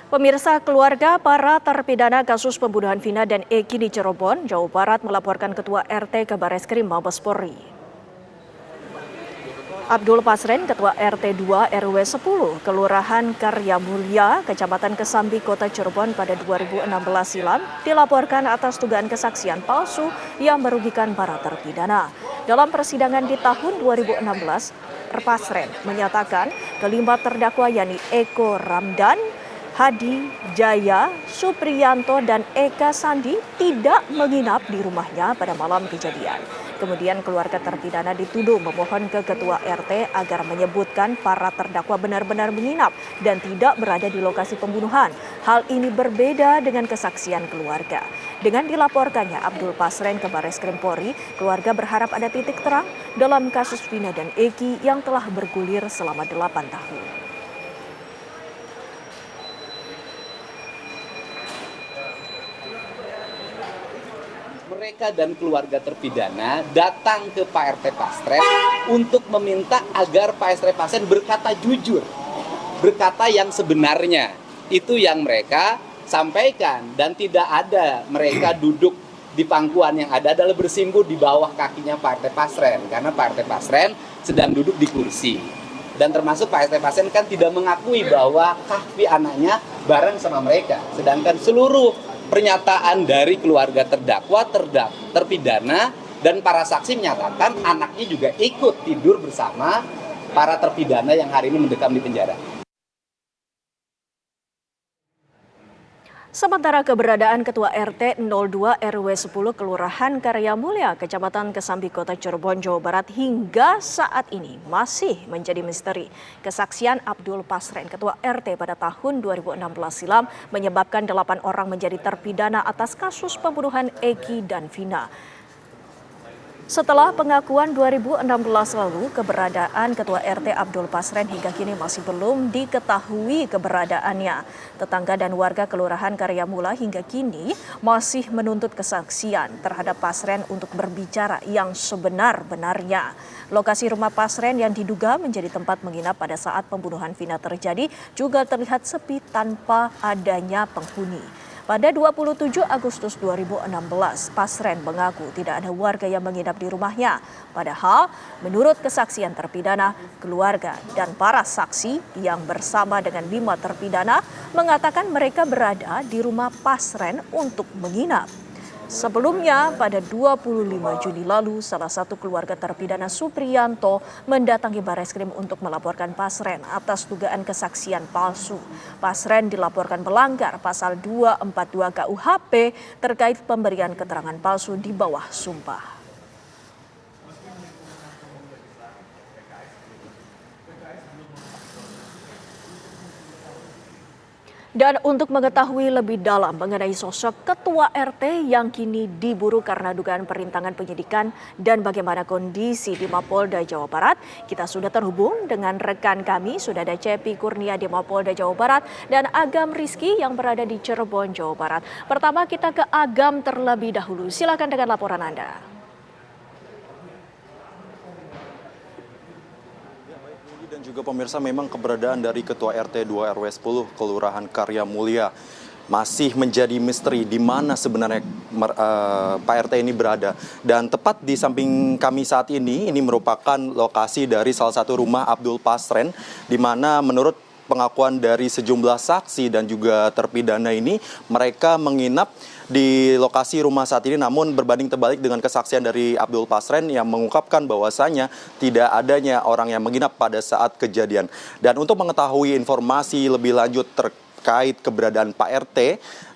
Pemirsa, keluarga para terpidana kasus pembunuhan Vina dan Eki di Cirebon, Jawa Barat melaporkan Ketua RT ke Bareskrim Mabes Polri. Abdul Pasren, Ketua RT 2 RW 10, Kelurahan Karya Mulia, Kecamatan Kesambi, Kota Cirebon pada 2016 silam, dilaporkan atas dugaan kesaksian palsu yang merugikan para terpidana. Dalam persidangan di tahun 2016, Pasren menyatakan kelima terdakwa yakni Eko Ramdan, Hadi Jaya, Supriyanto, dan Eka Sandi tidak menginap di rumahnya pada malam kejadian. Kemudian keluarga terpidana dituduh memohon ke Ketua RT agar menyebutkan para terdakwa benar-benar menginap dan tidak berada di lokasi pembunuhan. Hal ini berbeda dengan kesaksian keluarga. Dengan dilaporkannya Abdul Pasren ke Bareskrim Polri, keluarga berharap ada titik terang dalam kasus Vina dan Eki yang telah bergulir selama 8 tahun. Mereka dan keluarga terpidana datang ke Pak RT Pasren untuk meminta agar Pak RT Pasren berkata jujur, berkata yang sebenarnya. Itu yang mereka sampaikan, dan tidak ada mereka duduk di pangkuan, yang ada adalah bersimpuh di bawah kakinya Pak RT Pasren, karena Pak RT Pasren sedang duduk di kursi. Dan termasuk Pak RT Pasren kan tidak mengakui bahwa Kahfi anaknya bareng sama mereka, sedangkan seluruh pernyataan dari keluarga terdakwa, terpidana, dan para saksi menyatakan anaknya juga ikut tidur bersama para terpidana yang hari ini mendekam di penjara. Sementara keberadaan Ketua RT 02 RW 10 Kelurahan Karya Mulia, Kecamatan Kesambi, Kota Cirebon, Jawa Barat hingga saat ini masih menjadi misteri. Kesaksian Abdul Pasren, Ketua RT pada tahun 2016 silam menyebabkan 8 orang menjadi terpidana atas kasus pembunuhan Eki dan Vina. Setelah pengakuan 2016 lalu, keberadaan Ketua RT Abdul Pasren hingga kini masih belum diketahui keberadaannya. Tetangga dan warga Kelurahan Karya Mula hingga kini masih menuntut kesaksian terhadap Pasren untuk berbicara yang sebenar-benarnya. Lokasi rumah Pasren yang diduga menjadi tempat menginap pada saat pembunuhan Vina terjadi juga terlihat sepi tanpa adanya penghuni. Pada 27 Agustus 2016, Pasren mengaku tidak ada warga yang menginap di rumahnya. Padahal, menurut kesaksian terpidana, keluarga dan para saksi yang bersama dengan 5 terpidana mengatakan mereka berada di rumah Pasren untuk menginap. Sebelumnya, pada 25 Juni lalu, salah satu keluarga terpidana Supriyanto mendatangi Bareskrim untuk melaporkan Pasren atas dugaan kesaksian palsu. Pasren dilaporkan melanggar pasal 242 KUHP terkait pemberian keterangan palsu di bawah sumpah. Dan untuk mengetahui lebih dalam mengenai sosok Ketua RT yang kini diburu karena dugaan perintangan penyidikan dan bagaimana kondisi di Mapolda Jawa Barat, kita sudah terhubung dengan rekan kami, sudah ada Cepi Kurnia di Mapolda Jawa Barat dan Agam Rizky yang berada di Cirebon, Jawa Barat. Pertama kita ke Agam terlebih dahulu, silakan dengan laporan Anda. Dan juga pemirsa, memang keberadaan dari Ketua RT 2 RW 10 Kelurahan Karya Mulia masih menjadi misteri di mana sebenarnya Pak RT ini berada. Dan tepat di samping kami saat ini merupakan lokasi dari salah satu rumah Abdul Pasren, di mana menurut pengakuan dari sejumlah saksi dan juga terpidana ini, mereka menginap di lokasi rumah saat ini, namun berbanding terbalik dengan kesaksian dari Abdul Pasren yang mengungkapkan bahwasanya tidak adanya orang yang menginap pada saat kejadian. Dan untuk mengetahui informasi lebih lanjut terkait keberadaan Pak RT,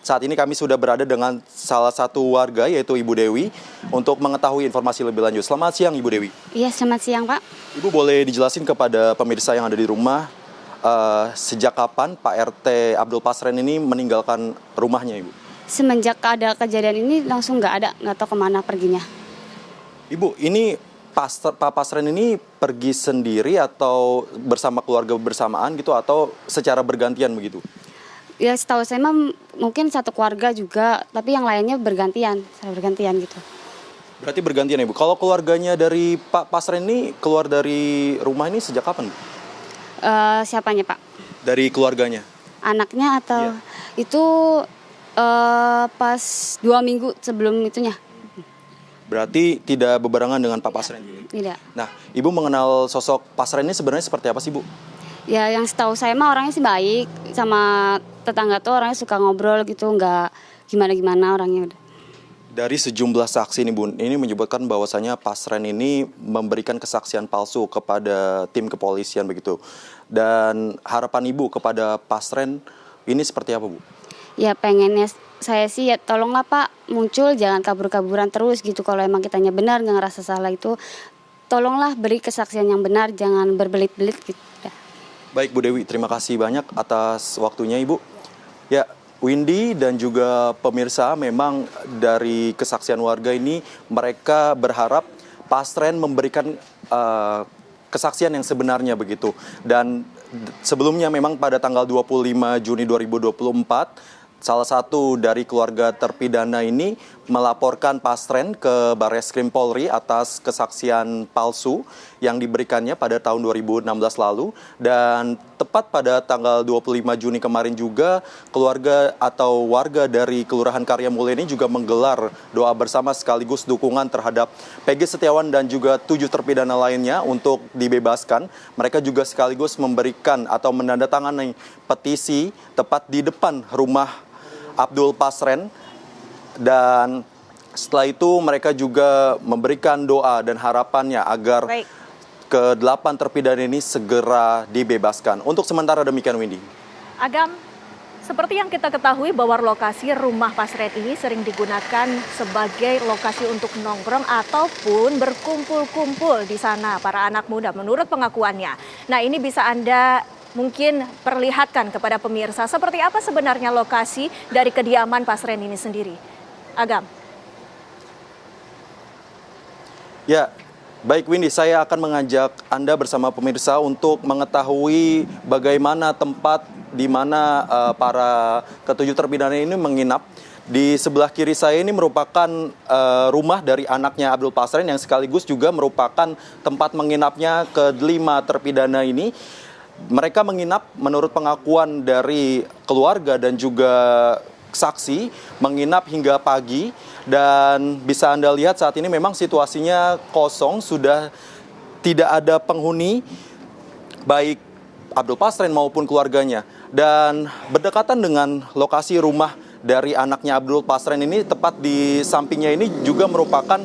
saat ini kami sudah berada dengan salah satu warga, yaitu Ibu Dewi, untuk mengetahui informasi lebih lanjut. Selamat siang, Ibu Dewi. Iya, selamat siang, Pak. Ibu boleh dijelasin kepada pemirsa yang ada di rumah, sejak kapan Pak RT Abdul Pasren ini meninggalkan rumahnya, Ibu? Semenjak ada kejadian ini langsung nggak tahu kemana perginya. Ibu, ini Pak Pasren ini pergi sendiri atau bersama keluarga bersamaan gitu, atau secara bergantian begitu? Ya, setahu saya mungkin satu keluarga juga, tapi yang lainnya bergantian gitu. Berarti bergantian, Ibu. Kalau keluarganya dari Pak Pasren ini keluar dari rumah ini sejak kapan, Bu? Siapanya, Pak? Dari keluarganya. Anaknya atau itu pas 2 minggu sebelum itunya. Berarti tidak bebarengan dengan Pak Pasren juga? Tidak. Nah, Ibu mengenal sosok Pasren ini sebenarnya seperti apa sih, Bu? Ya yang setahu saya mah orangnya sih baik, sama tetangga tuh orangnya suka ngobrol gitu, nggak gimana-gimana orangnya. Dari sejumlah saksi nih, Bun, ini menyebutkan bahwasanya Pasren ini memberikan kesaksian palsu kepada tim kepolisian begitu. Dan harapan Ibu kepada Pasren ini seperti apa, Bu? Ya pengennya saya sih ya tolonglah Pak muncul, jangan kabur-kaburan terus gitu. Kalau emang kitanya benar nggak ngerasa salah itu, tolonglah beri kesaksian yang benar, jangan berbelit-belit gitu. Dah. Baik Bu Dewi, terima kasih banyak atas waktunya Ibu. Ya, Windy dan juga pemirsa, memang dari kesaksian warga ini mereka berharap Pasren memberikan kesaksian yang sebenarnya begitu. Dan sebelumnya memang pada tanggal 25 Juni 2024 salah satu dari keluarga terpidana ini melaporkan Pasren ke Barreskrim Polri atas kesaksian palsu yang diberikannya pada tahun 2016 lalu. Dan tepat pada tanggal 25 Juni kemarin juga keluarga atau warga dari Kelurahan Karya Mulia ini juga menggelar doa bersama sekaligus dukungan terhadap Peggy Setiawan dan juga 7 terpidana lainnya untuk dibebaskan. Mereka juga sekaligus memberikan atau menandatangani petisi tepat di depan rumah Abdul Pasren, dan setelah itu mereka juga memberikan doa dan harapannya agar ke-8 terpidana ini segera dibebaskan. Untuk sementara demikian, Windy. Agam, seperti yang kita ketahui bahwa lokasi rumah Pasren ini sering digunakan sebagai lokasi untuk nongkrong ataupun berkumpul-kumpul di sana para anak muda menurut pengakuannya. Nah, ini bisa Anda mungkin perlihatkan kepada pemirsa seperti apa sebenarnya lokasi dari kediaman Pasren ini sendiri. Agam. Ya, baik Windy, saya akan mengajak Anda bersama pemirsa untuk mengetahui bagaimana tempat di mana para ke-7 terpidana ini menginap. Di sebelah kiri saya ini merupakan rumah dari anaknya Abdul Pasren yang sekaligus juga merupakan tempat menginapnya ke-5 terpidana ini. Mereka menginap menurut pengakuan dari keluarga dan juga saksi, menginap hingga pagi, dan bisa Anda lihat saat ini memang situasinya kosong, sudah tidak ada penghuni baik Abdul Pasren maupun keluarganya. Dan berdekatan dengan lokasi rumah dari anaknya Abdul Pasren ini, tepat di sampingnya ini juga merupakan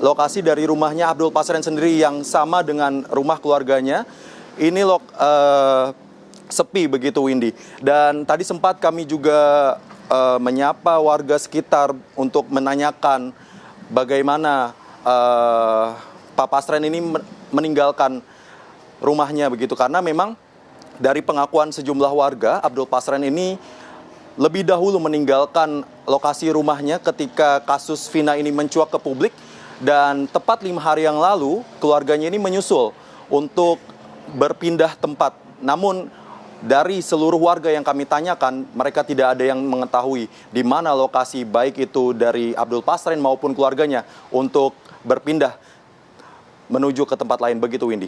lokasi dari rumahnya Abdul Pasren sendiri yang sama dengan rumah keluarganya. Ini sepi begitu, Windy. Dan tadi sempat kami juga menyapa warga sekitar untuk menanyakan bagaimana Pak Pasren ini meninggalkan rumahnya begitu. Karena memang dari pengakuan sejumlah warga, Abdul Pasren ini lebih dahulu meninggalkan lokasi rumahnya ketika kasus Vina ini mencuat ke publik. Dan tepat 5 hari yang lalu keluarganya ini menyusul untuk berpindah tempat. Namun dari seluruh warga yang kami tanyakan, mereka tidak ada yang mengetahui di mana lokasi baik itu dari Abdul Pasren maupun keluarganya untuk berpindah menuju ke tempat lain. Begitu, Windy.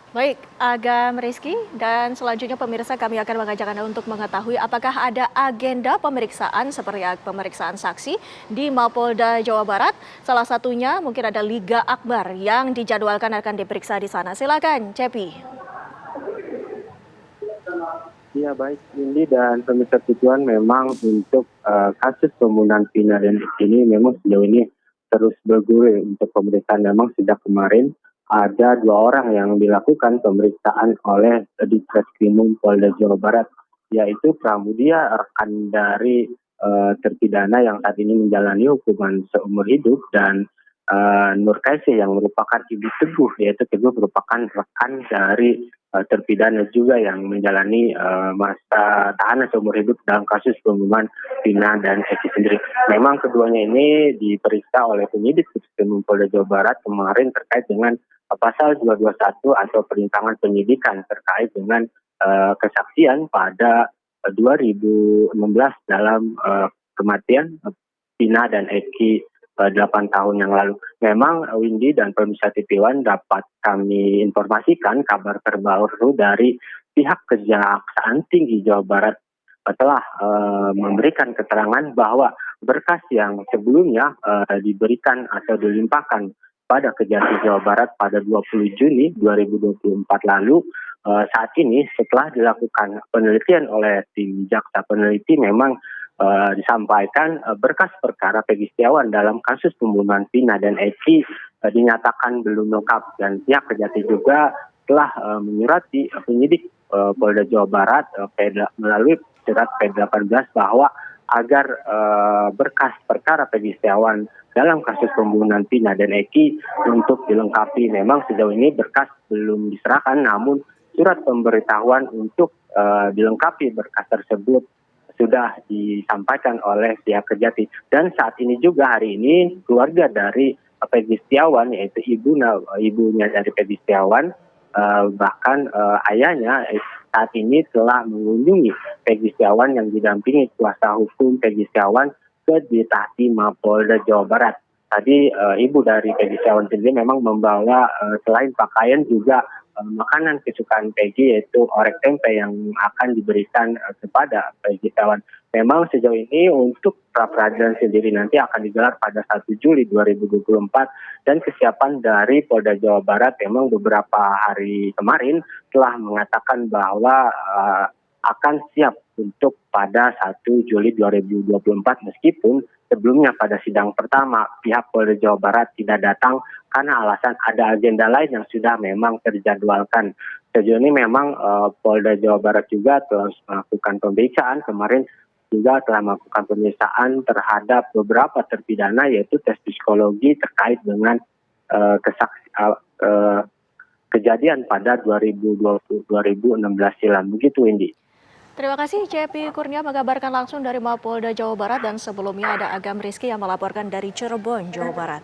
Baik, Agam Rizky, dan selanjutnya pemirsa kami akan mengajak Anda untuk mengetahui apakah ada agenda pemeriksaan seperti pemeriksaan saksi di Mapolda Jawa Barat. Salah satunya mungkin ada Liga Akbar yang dijadwalkan akan diperiksa di sana. Silakan, Cepi. Ya baik, Windy dan pemirsa tujuan, memang untuk kasus pembunuhan Vina dan Eki ini memang sejauh ini terus bergulir untuk pemeriksaan. Memang sejak kemarin ada 2 orang yang dilakukan pemeriksaan oleh Ditreskrimum Polda Jawa Barat, yaitu Pramudia, rekan dari terpidana yang saat ini menjalani hukuman seumur hidup, dan Nur Kaisi yang merupakan ibu Teguh, yaitu Teguh merupakan rekan dari terpidana juga yang menjalani masa tahanan seumur hidup dalam kasus pembunuhan Vina dan Eki sendiri. Memang keduanya ini diperiksa oleh penyidik Ditreskrimum Polda Jawa Barat kemarin terkait dengan pasal 221 atau perintangan penyidikan terkait dengan kesaksian pada 2016 dalam kematian Vina dan Eki 8 tahun yang lalu. Memang Windy dan pemirsa TV One dapat kami informasikan kabar terbaru dari pihak Kejaksaan Tinggi Jawa Barat telah memberikan keterangan bahwa berkas yang sebelumnya diberikan atau dilimpahkan pada Kejati Jawa Barat pada 20 Juni 2024 lalu, saat ini setelah dilakukan penelitian oleh tim jaksa peneliti memang disampaikan berkas perkara Peggy Setiawan dalam kasus pembunuhan Vina dan Eki dinyatakan belum lengkap, dan pihak Kejati juga telah menyurati penyidik Polda Jawa Barat melalui surat P18 bahwa agar berkas perkara Peggy Setiawan dalam kasus pembunuhan Vina dan Eki untuk dilengkapi. Memang sejauh ini berkas belum diserahkan, namun surat pemberitahuan untuk dilengkapi berkas tersebut sudah disampaikan oleh pihak Kejati. Dan saat ini juga hari ini keluarga dari Peggy Setiawan, yaitu ibunya dari Peggy Setiawan, bahkan ayahnya saat ini telah mengunjungi Peggy Setiawan yang didampingi kuasa hukum Peggy Setiawan ke Ditahti Mapolda Jawa Barat. Tadi ibu dari Peggy Setiawan sendiri memang membawa selain pakaian juga makanan kesukaan Peggy, yaitu orek tempe yang akan diberikan kepada Peggy Setiawan. Memang sejauh ini untuk pra-peradilan sendiri nanti akan digelar pada 1 Juli 2024, dan kesiapan dari Polda Jawa Barat memang beberapa hari kemarin telah mengatakan bahwa akan siap untuk pada 1 Juli 2024, meskipun sebelumnya pada sidang pertama pihak Polda Jawa Barat tidak datang karena alasan ada agenda lain yang sudah memang terjadwalkan. Sejauh ini memang Polda Jawa Barat juga telah melakukan pemeriksaan, kemarin juga telah melakukan pemeriksaan terhadap beberapa terpidana, yaitu tes psikologi terkait dengan kejadian pada 2016 silam. Begitu, Indi. Terima kasih CP Kurnia mengabarkan langsung dari Mapolda Jawa Barat, dan sebelumnya ada Agam Rizky yang melaporkan dari Cirebon, Jawa Barat.